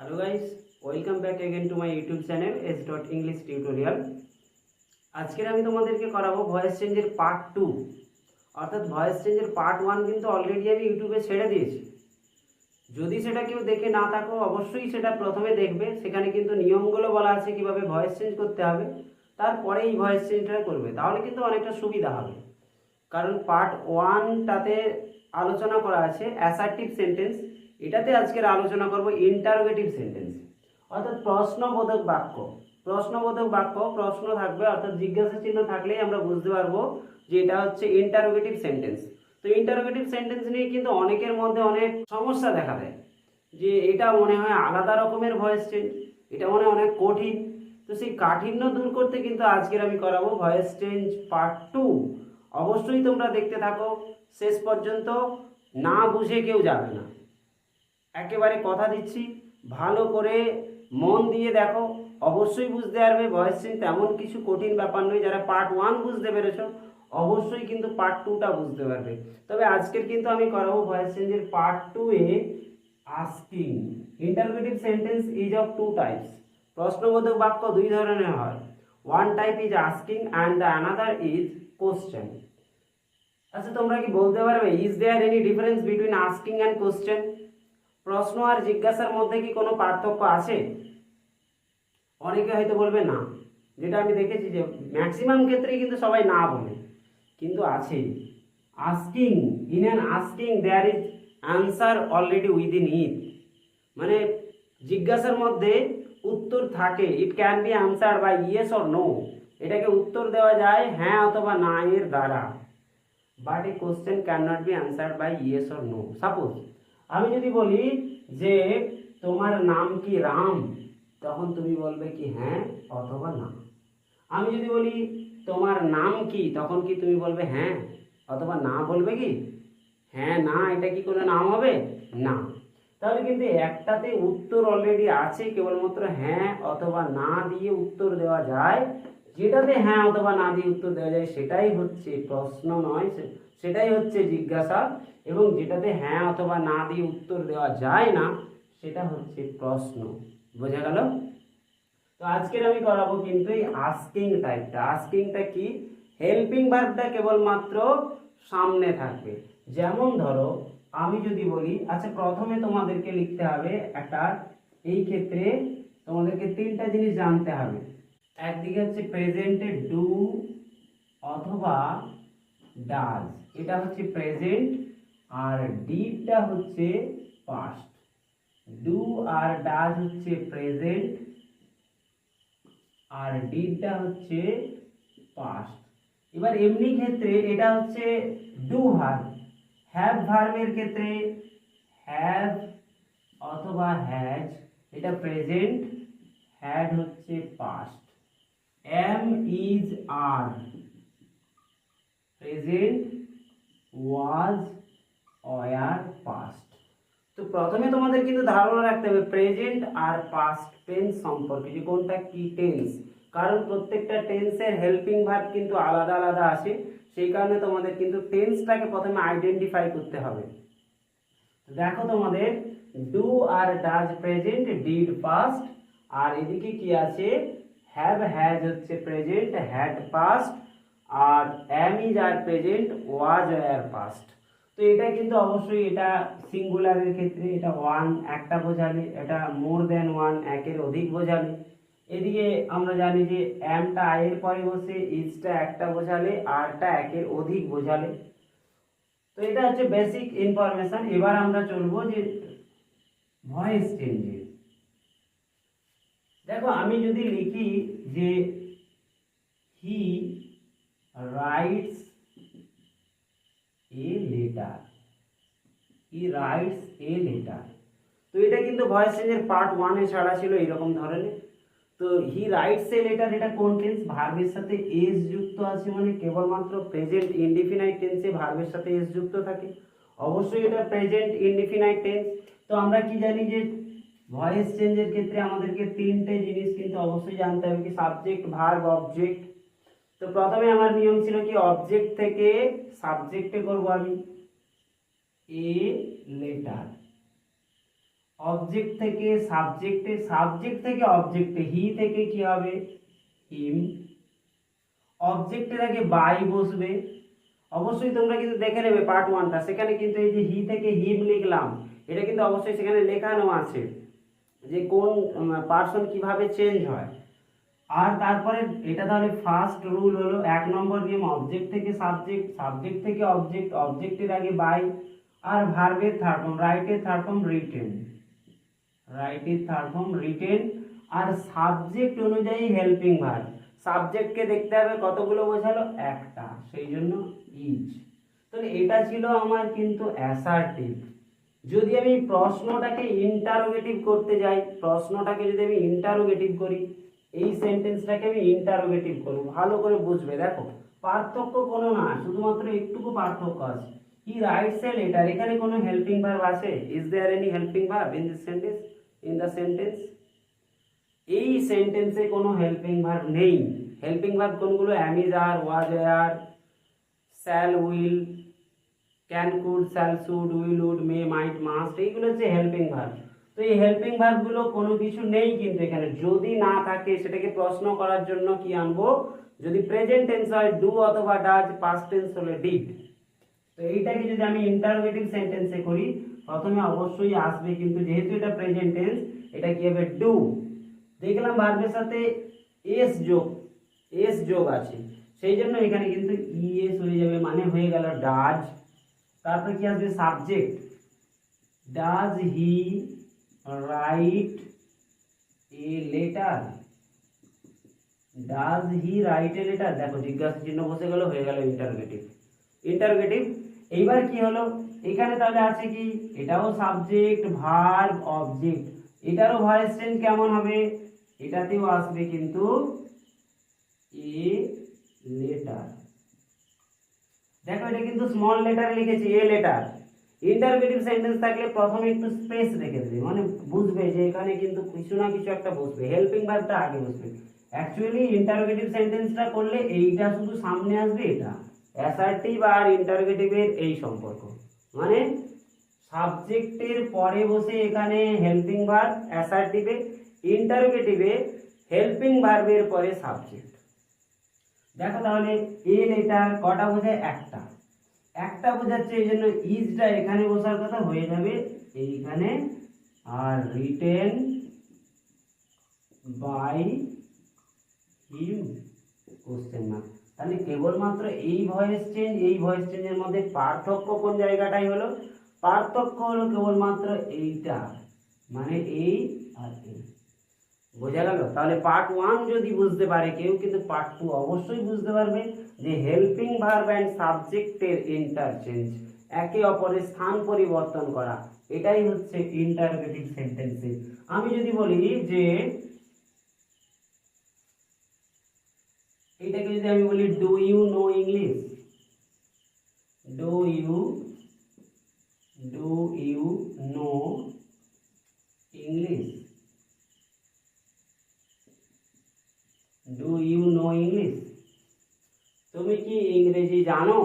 Hello guys, welcome back again to my YouTube channel s.english tutorial। আজকের আমি তোমাদেরকে করাবো ভয়েস চেঞ্জের পার্ট 2 অর্থাৎ ভয়েস চেঞ্জের পার্ট 1 কিন্তু অলরেডি আমি ইউটিউবে ছেড়ে দিয়েছি। যদি সেটা কেউ দেখে না থাকো অবশ্যই সেটা প্রথমে দেখবে, সেখানে কিন্তু নিয়মগুলো বলা আছে কিভাবে ভয়েস চেঞ্জ করতে হবে, তারপরে এই ভয়েস চেঞ্জটা করবে, তাহলে কিন্তু অনেকটা সুবিধা হবে। কারণ পার্ট 1টাতে আলোচনা করা আছে অ্যাসার্টিভ সেন্টেন্স, এটাতে আজকের আলোচনা করব ইন্টারোগেটিভ সেন্টেন্স অর্থাৎ প্রশ্নবোধক বাক্য। প্রশ্নবোধক বাক্য প্রশ্ন থাকবে অর্থাৎ জিজ্ঞাসা চিহ্ন থাকলেই আমরা বুঝতে পারবো যে এটা হচ্ছে ইন্টারোগেটিভ সেন্টেন্স। তো ইন্টারোগেটিভ সেন্টেন্স নিয়ে কিন্তু অনেকের মধ্যে অনেক সমস্যা দেখা দেয় যে এটা মনে হয় আলাদা রকমের ভয়েস চেঞ্জ, এটা মনে হয় অনেক কঠিন। তো সেই কাঠিন্য দূর করতে কিন্তু আজকের আমি করাবো ভয়েস চেঞ্জ পার্ট 2। অবশ্যই তোমরা দেখতে থাকো শেষ পর্যন্ত, না বুঝে কেউ যাবে না, একেবারে কথা দিচ্ছি। ভালো করে মন দিয়ে দেখো, অবশ্যই বুঝতে পারবে। ভয়েস চেঞ্জ তেমন কিছু কঠিন ব্যাপার নয়, যারা পার্ট 1 বুঝতে পেরেছো অবশ্যই কিন্তু পার্ট 2টা বুঝতে পারবে। তবে আজকের কিন্তু আমি করাবো ভয়েস চেঞ্জের পার্ট 2 এ asking. Interrogative sentence is of two types. প্রশ্নবোধক বাক্য দুই ধরনের হয়, one type is asking and the another is question. আচ্ছা, তোমরা কি বলতে পারবে is there any difference between asking and question? প্রশ্ন আর জিজ্ঞাসার মধ্যে কি কোনো পার্থক্য আছে? অনেকে হয়তো বলবে না, যেটা আমি দেখেছি যে ম্যাক্সিমাম ক্ষেত্রেই কিন্তু সবাই না বলে, কিন্তু আছে। Asking, in an asking there is answer already within it, মানে জিজ্ঞাসার মধ্যে উত্তর থাকে। It can be answer by yes or no, এটাকে উত্তর দেওয়া যায় হ্যাঁ অথবা না এর দ্বারা। But a question can not be answer by yes or no. Suppose আমি যদি বলি যে তোমার নাম কি রাম, তখন তুমি বলবে কি হ্যাঁ অথবা না। আমি যদি বলি তোমার নাম কি, তখন কি তুমি বলবে হ্যাঁ অথবা না, বলবে কি হ্যাঁ না? এটা কি কোনো নাম হবে? না। তাহলে কিন্তু একটাতে উত্তর অলরেডি আছে, কেবলমাত্র হ্যাঁ অথবা না দিয়ে উত্তর দেওয়া যায়। যেটাতে হ্যাঁ অথবা না দিয়ে উত্তর দেওয়া যায় সেটাই হচ্ছে প্রশ্ন নয়, সেটাই হচ্ছে জিজ্ঞাসা। এবং যেটাতে হ্যাঁ অথবা না দিয়ে উত্তর দেওয়া যায় না সেটা হচ্ছে প্রশ্ন। বোঝা গেল? তো আজকের আমি করাবো কিন্তু এই আস্কিং টাইপটা। আস্কিংটা কি? হেল্পিং ভার্বটা কেবলমাত্র সামনে থাকবে। যেমন ধরো আমি যদি বলি, আচ্ছা প্রথমে তোমাদেরকে লিখতে হবে একটা, এই ক্ষেত্রে তোমাদেরকে তিনটা জিনিস জানতে হবে। একদিকে হচ্ছে প্রেজেন্টে ডু অথবা ডাজ, এটা হচ্ছে প্রেজেন্ট, আর ডিডটা হচ্ছে পাস্ট। ডু আর ডাজ হচ্ছে প্রেজেন্ট, আর ডিডটা হচ্ছে পাস্ট। এবার এমনি ক্ষেত্রে এটা হচ্ছে ডু ভার্ব। হ্যাভ ভার্বের ক্ষেত্রে হ্যাভ অথবা হ্যাজ, এটা প্রেজেন্ট, হ্যাড হচ্ছে past. Am is are present, was were past. তো প্রথমে তোমাদের কিন্তু ধারণা রাখতে হবে প্রেজেন্ট আর পাস্ট টেন্স সম্পর্কে, যে কোনটা কি টেন্স। কারণ প্রত্যেকটা টেন্সের হেল্পিং ভার্ব কিন্তু আলাদা আলাদা আসে, সেই কারণে তোমাদের কিন্তু টেন্সটাকে প্রথমে আইডেন্টিফাই করতে হবে। দেখো তোমাদের ডু আর ডাজ প্রেজেন্ট, ডিড পাস্ট, আর এদিকে কি আছে হ্যাভ হ্যাজ হচ্ছে প্রেজেন্ট, হ্যাড পাস্ট, আর am is are present, was were past. তো এটা কিন্তু অবশ্যই এটা সিঙ্গুলারের ক্ষেত্রে এটা ওয়ান একটা বোঝালে, এটা মোর দেন ওয়ান একের অধিক বোঝালে। এদিকে আমরা জানি যে এমটা আয়ের পরে বসে, ইজটা একটা বোঝালে, আরটা একের অধিক বোঝালে। তো এটা হচ্ছে বেসিক ইনফরমেশন। এবার আমরা চলবো যে ভয়েস চেঞ্জে। দেখো আমি যদি লিখি যে he writes a letter, he writes a letter, তো এটা কিন্তু ভয়েস চেঞ্জের পার্ট 1 এ ছাড়া ছিল এরকম ধরনের। তো হি রাইটস এ লেটার, এটা কোন টেন্স? ভার্বের সাথে এস যুক্ত আছে, মানে কেবলমাত্র প্রেজেন্ট ইনডিফিনাইট টেন্সে ভার্বের সাথে এস যুক্ত থাকে। অবশ্যই এটা প্রেজেন্ট ইনডিফিনাইট টেন্স। তো আমরা কি জানি যে ভয়েস চেঞ্জের ক্ষেত্রে আমাদেরকে তিনটে জিনিস কিন্তু অবশ্যই জানতে হবে, কি সাবজেক্ট ভার্ব অবজেক্ট। তো প্রথমে আমার নিয়ম ছিল কি অবজেক্ট থেকে সাবজেক্টে করব আমি এ লেটার, অবজেক্ট থেকে সাবজেক্টে, সাবজেক্ট থেকে অবজেক্টে, হি থেকে কি হবে হিম, অবজেক্টের আগে বাই বসবে। অবশ্যই তোমরা কিন্তু দেখে নেবে পার্ট ওয়ানটা, সেখানে কিন্তু এই যে হি থেকে হিম লিখলাম, এটা কিন্তু অবশ্যই সেখানে লেখানো আছে যে কোন পার্সন কিভাবে চেঞ্জ হয়। আর তারপরে এটা তাহলে ফার্স্ট রুল হলো, 1 নম্বর নিয়ম, অবজেক্ট থেকে সাবজেক্ট, সাবজেক্ট থেকে অবজেক্ট, অবজেক্টের আগে বাই, আর ভার্বের থার্ড ফর্ম, রাইটের থার্ড ফর্ম রিটেন, রাইটের থার্ড ফর্ম রিটেন, আর সাবজেক্ট অনুযায়ী হেল্পিং ভার্ব। সাবজেক্টকে দেখতে হবে কতগুলো বোঝালো, একটা, সেই জন্য ইজ। তাহলে এটা ছিল আমার কিন্তু অ্যাসার্টিভ। যদি আমি প্রশ্নটাকে ইন্টারোগেটিভ করতে যাই, প্রশ্নটাকে যদি আমি ইন্টারোগেটিভ করি, এই সেন্টেন্সটাকে আমি ইন্টারোগেটিভ করব, ভালো করে বুঝবে। দেখো পার্থক্য কোনো না, শুধুমাত্র একটুকু পার্থক্য আছে। হি রাইটস এ লেটার, এখানে কোনো হেল্পিং ভার্ব আছে? Is there any helping verb in this sentence? In the sentence এই সেন্টেন্সে কোনো হেল্পিং ভার্ব নেই। হেল্পিং ভার্ব কোনগুলো? Am, is, are, was, are, shall, will, can, could, shall, should, will, would, may, might, must, এইগুলো হচ্ছে helping verb. তো এই helping ভার্বগুলো কোনো কিছু নেই কিন্তু এখানে। যদি না থাকে সেটাকে প্রশ্ন করার জন্য কি আনবো? যদি প্রেজেন্ট টেন্স হয় ডু অথবা ডাজ, পাস্ট টেন্স হলে ডিড। তো এইটাকে যদি আমি ইন্টারোগেটিভ সেন্টেন্সে করি, প্রথমে অবশ্যই আসবে কিন্তু, যেহেতু এটা প্রেজেন্ট টেন্স, এটা কি হবে? ডু। দেখলাম ভার্বের সাথে এস যোগ আছে, সেই জন্য এখানে কিন্তু ইএস হয়ে যাবে, মানে হয়ে গেল ডাজ। তারপর কি আসবে? Subject, does he write a letter, does he write a letter. দেখো জিজ্ঞাসা চিহ্ন বসে গেল, হয়ে গেল ইন্টারোগেটিভ। ইন্টারোগেটিভ এইবার কি হলো, এখানে তাহলে আছে কি? এটাও সাবজেক্ট, ভার্ব, অবজেক্ট। এটারও ভয়েস চেঞ্জ কেমন হবে? এটাতেও আসবে কিন্তু এ লেটার। দেখো এটা কিন্তু স্মল লেটারে লিখেছি, এ লেটার। ইন্টারোগেটিভ সেন্টেন্স থাকলে প্রথমে একটু স্পেস রেখে দেবে, মানে বুঝবে যে এখানে কিন্তু কিছু না কিছু একটা বসবে, হেল্পিং ভার্বটা আগে বসবে। অ্যাকচুয়ালি ইন্টারোগেটিভ সেন্টেন্সটা করলে এইটা শুধু সামনে আসবে, এটা অ্যাসার্টিভ আর ইন্টারোগেটিভের এই সম্পর্ক, মানে সাবজেক্টের পরে বসে এখানে হেল্পিং ভার্ব, অ্যাসার্টিভে, ইন্টারোগেটিভে হেল্পিং ভার্বের পরে সাবজেক্ট। দেখো তাহলে এ লেটার কটা বোঝায়? একটা, একটা বোঝাচ্ছে, এই জন্য ইজটা এখানে বসার কথা, হয়ে যাবে এইখানে। আর written by him question mark. তাহলে কেবলমাত্র এই ভয়েস চেঞ্জ, এই ভয়েস চেঞ্জের মধ্যে পার্থক্য কোন জায়গাটাই হলো? পার্থক্য হলো কেবলমাত্র এইটা, মানে এই আর এই। বোঝা গেল? তাহলে পার্ট ওয়ান যদি বুঝতে পারে কেউ, কিন্তু পার্ট টু অবশ্যই বুঝতে পারবে যে হেল্পিং ভার্ব অ্যান্ড সাবজেক্টের ইন্টারচেঞ্জ, একে অপরের স্থান পরিবর্তন করা, এটাই হচ্ছে ইন্টারোগেটিভ সেন্টেন্সে। আমি যদি বলি যে এটাকে যদি আমি বলি do you know English, do you know English, do you know English, তুমি কি ইংরেজি জানো?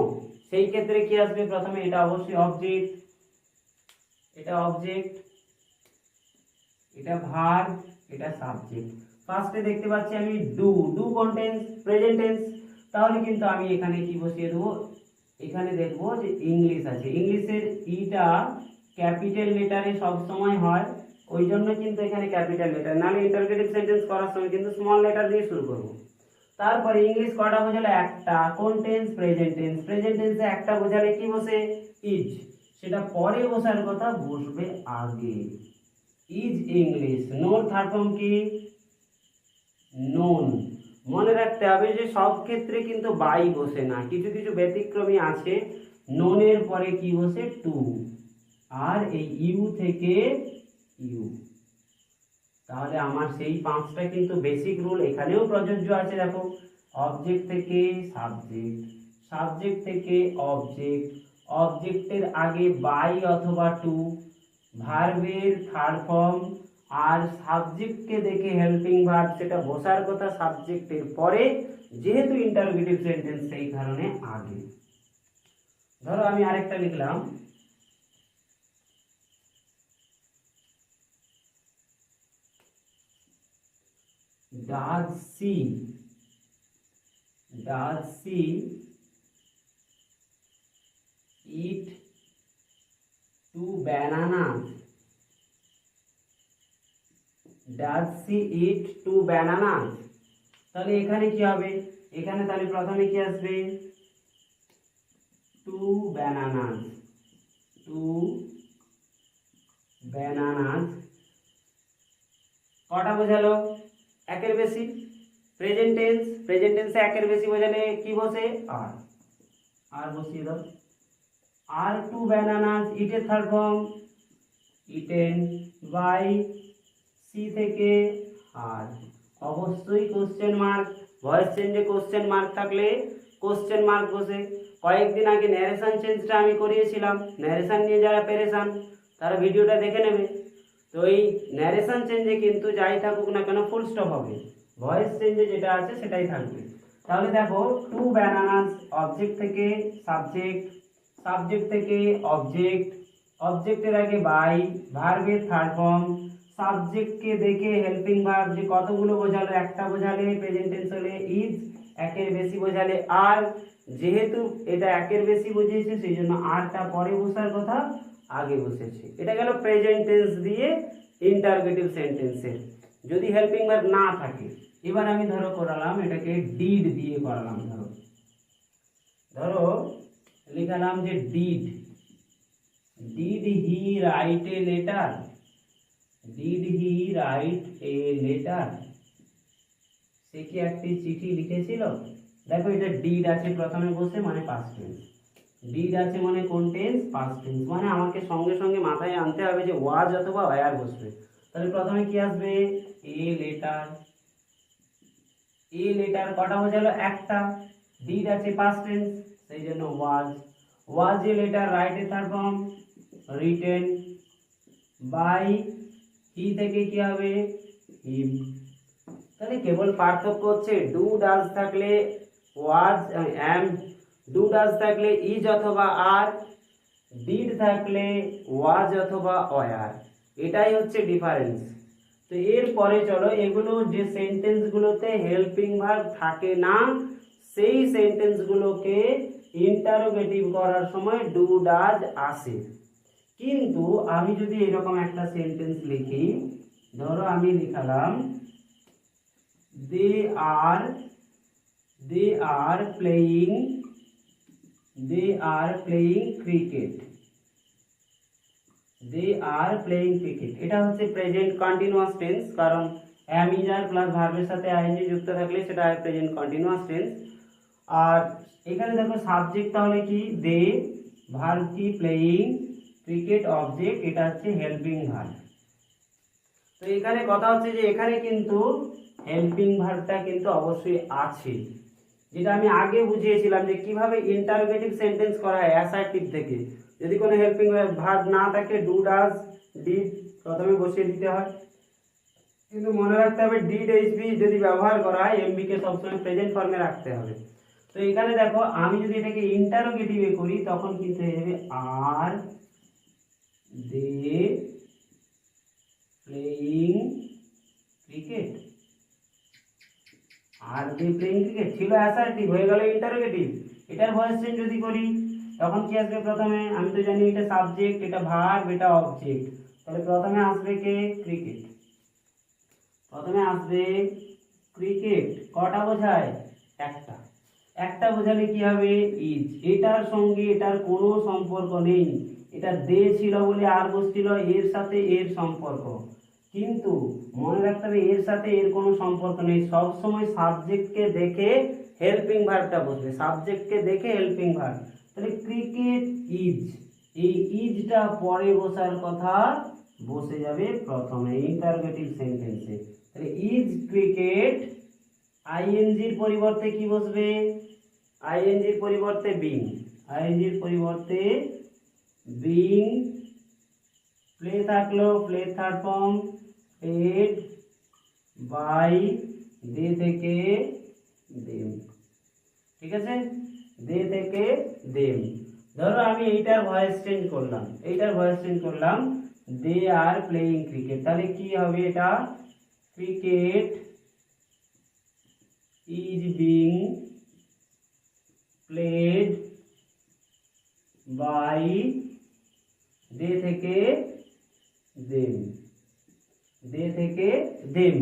সেই ক্ষেত্রে কি আসবে প্রথমে? এটা অবশ্যই অবজেক্ট, এটা অবজেক্ট, এটা ভার্ব, এটা সাবজেক্ট। ফার্স্টে দেখতে পাচ্ছি আমি ডু, ডু কোন টেন্স? Present tense. তাহলে কিন্তু আমি এখানে কি বসিয়ে দেবো? এখানে দেখবো যে ইংলিশ আছে, ইংলিশের ইটা ক্যাপিটাল লেটারে সব সময় হয়, ওই জন্য কিন্তু এখানে ক্যাপিটাল লেটার, নাহলে ইন্টারোগেটিভ সেন্টেন্স করার সময় কিন্তু স্মল লেটার দিয়ে শুরু করব। তারপরে ইংলিশ কটা বোঝালো? একটা। কোন টেন্স? Present tense. প্রেজেন্ট টেন্সে একটা বোঝালে কি বসে? ইজ। সেটা পরে বসার কথা, বসবে আগে। Is English. নোর থার্ড ফর্ম কি? নোন। মনে রাখতে হবে যে সব ক্ষেত্রে কিন্তু বাই বসে না, কিছু কিছু ব্যতিক্রমী আছে। নোনের পরে কি বসে? টু। আর এই ইউ থেকে ইউ। তাহলে আমার সেই পাঁচটা কিন্তু বেসিক রুল এখানেও প্রযোজ্য আছে। দেখো, অবজেক্ট থেকে সাবজেক্ট, সাবজেক্ট থেকে অবজেক্ট, অবজেক্টের আগে বাই অথবা টু, ভার্বের থার্ড ফর্ম, আর সাবজেক্টকে দেখে হেল্পিং ভার্ব, সেটা বসার কথা সাবজেক্টের পরে, যেহেতু ইন্টারোগেটিভ সেন্টেন্স সেই কারণে আগে। ধরো আমি আরেকটা লিখলাম, does she it 2 bananas? Does she it 2 bananas? তাহলে এখানে কি হবে, এখানে তাহলে প্রথমে কি আসবে 2 bananas, 2 bananas কটা বোঝালো, একের বেশি। প্রেজেন্ট টেন্সে একের বেশি বোঝালে কি বসে, আর বসিয়ে দাও। আর 2 bananas ইটের third form eaten by C থেকে আর, অবশ্যই কোশ্চেন মার্ক, ভয়েস চেঞ্জে কোশ্চেন মার্ক থাকলে কোশ্চেন মার্ক বসে। কয়েকদিন আগে ন্যারেশন চেঞ্জটা আমি করিয়েছিলাম, ন্যারেশন নিয়ে যারা পেরেশান তারা ভিডিওটা দেখে নেবে। তো এই ন্যারেশন চেঞ্জে কিন্তু যাই থাকুক না কেন ফুল স্টপ হবে, ভয়েস চেঞ্জে যেটা আছে সেটাই থাকবে। তাহলে দেখো 2 bananas অবজেক্ট থেকে সাবজেক্ট, সাবজেক্ট থেকে অবজেক্ট, অবজেক্টের আগে বাই, ভার্বের থার্ড ফর্ম, সাবজেক্টকে দেখে হেল্পিং ভার্ব, যে কতগুলো বোঝালো, একটা বোঝালে প্রেজেন্ট টেন্স হলে ইজ, একের বেশি বোঝালে আর, যেহেতু এটা একের বেশি বুঝিয়েছে সেই জন্য আরটা পরে বসার কথা আগে বসেছে। এটা গেল প্রেজেন্ট টেন্স দিয়ে ইন্টারোগেটিভ সেন্টেন্সের যদি হেল্পিং ভার্ব না থাকে। এবার আমি ধরো করালাম এটাকে ডিড দিয়ে করালাম। ধরো লিখালাম যে did he write a letter, did he write a letter, সে কি একটি চিঠি লিখেছিল। দেখো এটা ডিড আছে প্রথমে বসে মানে পাস্ট টেন্স, ডিড আছে মানে কোন টেন্স, পাস্ট টেন্স, মানে আমাকে সঙ্গে সঙ্গে মাথায় আনতে হবে যে ওয়াজ অথবা ওয়্যার বসবে। তাহলে প্রথমে কি আসবে এ লেটার, এ লেটার কটা বোঝালো একটা, ডিড আছে পাস্ট টেন্স সেই জন্য was a letter write a third form written by, he থেকে কি হবে হিম। তাহলে কেবল পার্থক্য হচ্ছে ডু ডাজ থাকলে ওয়াজ এম, ডু ডাজ থাকলে ইজ অথবা আর, ডিড থাকলে ওয়াজ অথবা ওয়্যার, এটাই হচ্ছে ডিফারেন্স। তো এরপরে চলো এগুলো যে সেন্টেন্সগুলোতে হেল্পিং ভার্ব থাকে না সেই সেন্টেন্সগুলোকে ইন্টারোগেটিভ করার সময় ডু ডাজ আসে। কিন্তু আমি যদি এরকম একটা সেন্টেন্স লিখি, ধরো আমি লিখালাম they are playing cricket, they are playing cricket, এটা হচ্ছে প্রেজেন্ট কন্টিনিউয়াস টেন্স, কারণ am is are প্লাস ভার্বের সাথে ing যুক্ত থাকলে সেটা প্রেজেন্ট কন্টিনিউয়াস টেন্স। আর এখানে দেখো সাবজেক্ট তাহলে কি দে, ভার্ব কি প্লেয়িং, ক্রিকেট অবজেক্ট, এটা হচ্ছে হেল্পিং ভার্ব। তো এখানে কথা হচ্ছে যে এখানে কিন্তু হেল্পিং ভার্বটা কিন্তু অবশ্যই আছে, যেটা আমি আগে বুঝিয়েছিলাম যে কিভাবে ইন্টারোগেটিভ সেন্টেন্স করা হয় অ্যাসার্টিভ থেকে। যদি কোনো হেল্পিং ভার্ব না থাকে ডু ডাজ ডিড প্রথমে বসিয়ে দিতে হয়, কিন্তু মনে রাখতে হবে ডিড এইচবি যদি ব্যবহার করা হয় এমবি কে সবসময় প্রেজেন্ট ফর্মে রাখতে হবে। তো এখানে দেখো আমি যদি এটাকে ইন্টারোগেটিভে করি তখন কিন্তু হয়ে যাবে আর দে প্লেয়িং ক্রিকেট, আর দে প্লেয়িং ক্রিকেট ছিল অ্যাসার্টিভ, হয়ে গেল ইন্টারোগেটিভ। এটার ভয়েস চেঞ্জ যদি করি তখন কি আসবে, প্রথমে আমি তো জানি এটা সাবজেক্ট, এটা ভার্ব, এটা অবজেক্ট, তাহলে প্রথমে আসবে কে ক্রিকেট, প্রথমে আসবে ক্রিকেট, কটা বোঝায় একটা, একটা বোঝালে কি হবে ইজ, এটার সঙ্গে এটার কোনো সম্পর্ক নেই, এটা দে ছিল বলে আর বসছিল, এর সাথে এর সম্পর্ক, কিন্তু মনে রাখতে হবে এর সাথে এর কোনো সম্পর্ক নেই, সব সময় সাবজেক্টকে দেখে হেল্পিং ভার্বটা বসবে, সাবজেক্টকে দেখে হেল্পিং ভার্ব। তাহলে ক্রিকেট ইজ, এই ইজটা পরে বসার কথা বসে যাবে প্রথমে ইন্টারোগেটিভ সেন্টেন্সে। তাহলে ইজ ক্রিকেট, আইএনজির পরিবর্তে কি বসবে, আইএনজির পরিবর্তে বিং, আইএনজির পরিবর্তে বিং, প্লে থাকলো play third form played by, they থেকে দেম, ঠিক আছে, দে থেকে দেম। ধরো আমি এইটার ভয়েস চেঞ্জ করলাম, এইটার ভয়েস চেঞ্জ করলাম দে আর প্লেয়িং ক্রিকেট, তাহলে কি হবে এটা cricket is being played by they থেকে দেম, দে থেকে দেম।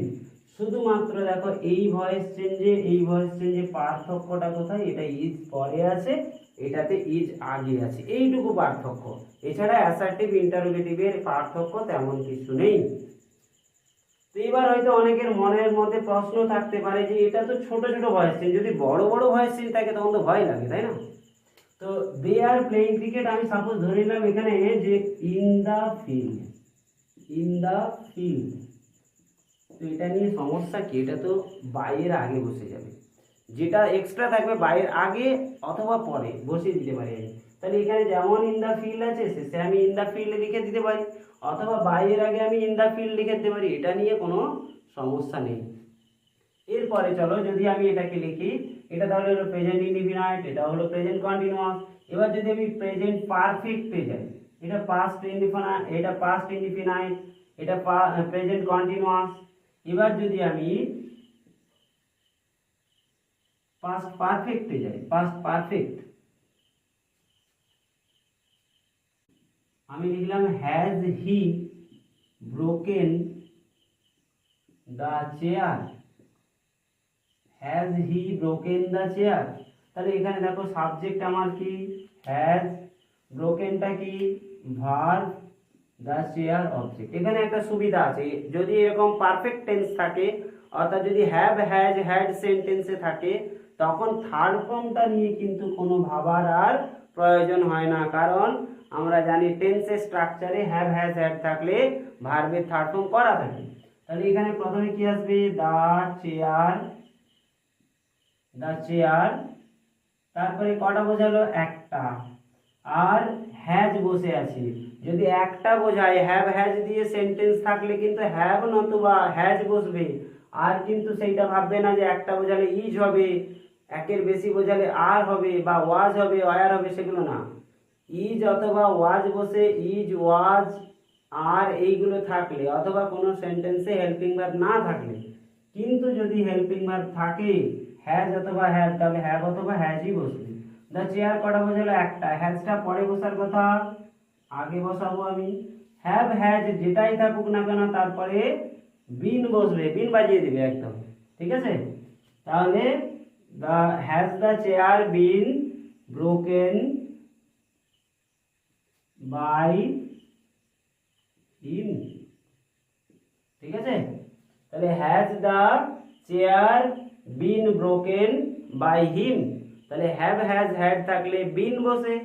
শুধুমাত্র দেখো এই ভয়েস চেঞ্জে পার্থক্যটা কোথায়, এটা ইজ পরে আছে, এটাতে ইজ আগে আছে, এইটুকু পার্থক্য। এছাড়া অ্যাসার্টিভ ইন্টারোগেটিভের পার্থক্য তেমন কিছু নেই। তো এবার হয়তো অনেকের মনের মধ্যে প্রশ্ন থাকতে পারে যে এটা তো ছোট ছোট ভয়েস চেঞ্জ, যদি বড় বড় ভয়েস চেঞ্জ থাকে তখন তো ভয় লাগে, তাই না? তো দে আর প্লেইং ক্রিকেট, আমি সাপোজ ধরে নিলাম এখানে যে in the field, in the field. তো এটা নিয়ে সমস্যা কি, এটা তো বাইয়ের আগে বসে যাবে, যেটা এক্সট্রা থাকবে বাইয়ের আগে অথবা পরে বসিয়ে দিতে পারি আমি। তাহলে এখানে যেমন ইন দা ফিল্ড আছে শেষে আমি ইন দা ফিল্ড লিখে দিতে পারি, অথবা বাইয়ের আগে আমি ইন দা ফিল্ড লিখে দিতে পারি, এটা নিয়ে কোনো সমস্যা নেই। এরপরে চলো যদি আমি এটাকে লিখি, এটা তাহলে হলো প্রেজেন্ট ইনডিফিনাইট, এটা হলো প্রেজেন্ট কন্টিনিউয়াস। এবার যদি আমি প্রেজেন্ট পারফেক্টে যাই, এটা পাস্ট ইনডিফিনাইট, এটা পাস্ট ইনডিফিনাইট, এটা প্রেজেন্ট কন্টিনিউয়াস। এবার যদি আমি পাস্ট পারফেক্টে যাই, পাস্ট পারফেক্ট, আমি লিখলাম has he broken the chair, has he broken the chair. তাহলে এখানে দেখো সাবজেক্ট আমার কি হ্যাজ, ব্রোকেনটা কি ভার্ব, দ্য চেয়ার অবজেক্ট। এখানে একটা সুবিধা আছে, যদি এরকম পারফেক্ট টেন্স থাকে অর্থাৎ যদি হ্যাভ হ্যাজ হ্যাড সেন্টেন্সে থাকে তখন থার্ড ফর্মটা নিয়ে কিন্তু কোনো ভাবার আর প্রয়োজন হয় না, কারণ আমরা জানি টেন্সের স্ট্রাকচারে হ্যাভ হ্যাজ হ্যাড থাকলে ভার্বের থার্ড ফর্ম করা থাকে। তাহলে এখানে প্রথমে কি আসবে দ্য চেয়ার, দ্য চেয়ার, তারপরে কটা বোঝালো একটা, আর হ্যাজ বসে আছে। যদি একটা বোঝায় হ্যাভ হ্যাজ দিয়ে সেন্টেন্স থাকলে কিন্তু হ্যাভ নতুবা হ্যাজ বসবে, আর কিন্তু সেইটা ভাববে না যে একটা বোঝালে ইজ হবে, একের বেশি বোঝালে আর হবে বা ওয়াজ হবে ওয়ার হবে, সেগুলো না। ইজ অথবা ওয়াজ বসে ইজ ওয়াজ আর এইগুলো থাকলে, অথবা কোনো সেন্টেন্সে হেল্পিং ভার্ব না থাকলে, কিন্তু যদি হেল্পিং ভার্ব থাকে হ্যাজ অথবা হ্যাভ, তাহলে হ্যাভ অথবা হ্যাজই বসবে। দ্য চেয়ার কটা বোঝালো একটা, হ্যাজটা পরে বসার কথা, আগে বসাবো আমি। হ্যাভ হ্যাজ যেটাই থাকুক না কেন তারপরে বিন বসবে, বিন বাজিয়ে দিবে একদম, ঠিক আছে? তাহলে the has the chair been broken by him, ঠিক আছে? তাহলে has the chair been broken by him, তাহলে হ্যাভ হ্যাজ হ্যাড থাকলে বিন বসে,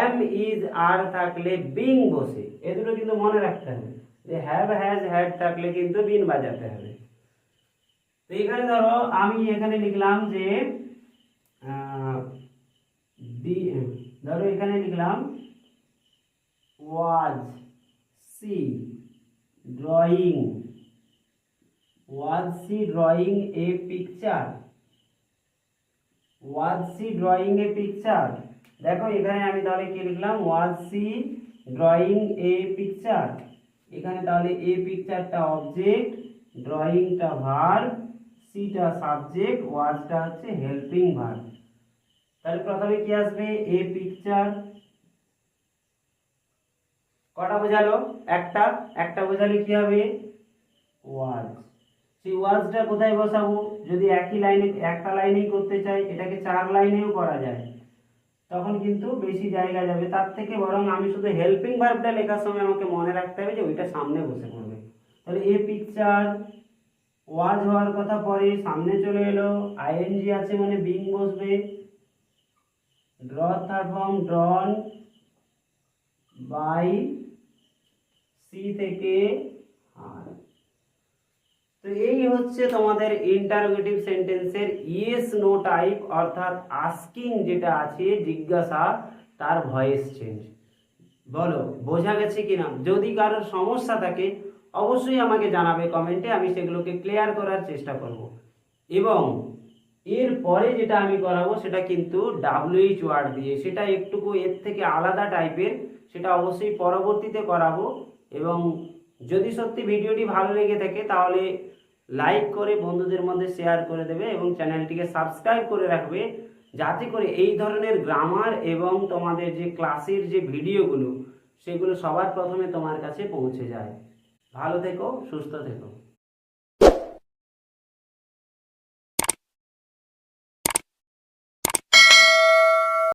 এম ইজ আর থাকলে বিং বসে। এ দুটো কিন্তু মনে রাখতে হবে যে হ্যাভ হ্যাজ হ্যাড থাকলে কিন্তু বিন বাজাতে হবে। তো এখানে ধরো আমি এখানে লিখলাম যে ধরো এখানে লিখলাম was she drawing, was she drawing a picture, was she drawing a picture। দেখো এখানে আমি তাহলে কি লিখলাম was she drawing a picture, এখানে তাহলে a পিকচারটা অবজেক্ট, ড্রয়িংটা ভার্ব, সিটা সাবজেক্ট, ওয়াজটা হচ্ছে হেল্পিং ভার্ব। তাহলে প্রথমে কি আসবে a পিকচার, কটা বোঝালো একটা, একটা বোঝালে কি হবে ওয়াজ। সেই ওয়াজটা কোথায় বসাবো, যদি একই লাইনে একটা লাইনেই করতে চাই এটাকে 4 লাইনেও করা যায়, তখন কিন্তু বেশি জায়গা যাবে, তার থেকে বরং আমি শুধু হেল্পিং ভার্বটা লেখার সময় আমাকে মনে রাখতে হবে যে ওইটা সামনে বসে পড়বে। তাহলে এ পিকচার, ওয়াজ হওয়ার কথা পরে সামনে চলে এলো, আইএনজি আছে মানে বিং বসবে, draw third form drawn by C থেকে আর। তো এই হচ্ছে তোমাদের ইন্টারোগেটিভ সেন্টেন্সের ইয়েস নো টাইপ, অর্থাৎ আস্কিং যেটা আছে জিজ্ঞাসা তার ভয়েস চেঞ্জ। বলো বোঝা গেছে কিনা? যদি কারোর সমস্যা থাকে অবশ্যই আমাকে জানাবে কমেন্টে, আমি সেগুলোকে ক্লিয়ার করার চেষ্টা করব। এবং এর পরে যেটা আমি করাবো সেটা কিন্তু WH ওয়ার্ড দিয়ে, সেটা একটুকু এর থেকে আলাদা টাইপের, সেটা অবশ্যই পরবর্তীতে করাবো। এবং যদি সত্যি ভিডিওটি ভালো লেগে থাকে তাহলে লাইক করে বন্ধুদের মধ্যে শেয়ার করে দেবে এবং চ্যানেলটিকে সাবস্ক্রাইব করে রাখবে, যাতে করে এই ধরনের গ্রামার এবং তোমাদের যে ক্লাসের যে ভিডিওগুলো সেগুলো সবার প্রথমে তোমার কাছে পৌঁছে যায়। ভালো থেকো, সুস্থ থেকো।